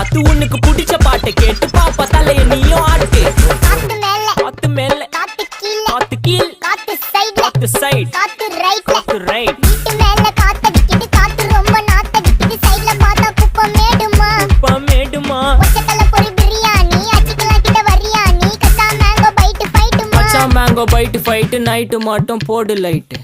பார்த்து உனக்கு பிடிச்ச பாட்டை கேட்டு பாப்பா தலைய நீயும் ஆட்டு. காத்து மேல காத்து மேல காத்து கீழ காத்து கீழ காத்து சைடு காத்து சைடு காத்து ரைட் காத்து ரைட். வீட்டு மேல காத்தடிக்குது காத்து ரொம்ப நாத்தடிக்குது சைடுல பார்த்தா குப்பை மேடுமா குப்பை மேடுமா. ஒச்சக்கல பொரி பிரியாணி அச்சிக்கலாம் கிட்ட வரியாணி கச்சா மேங்கோ பைட் ஃபைட்டுமா. கச்சா மேங்கோ பைட் ஃபைட் நைட்டு மட்டும் போடு லைட்.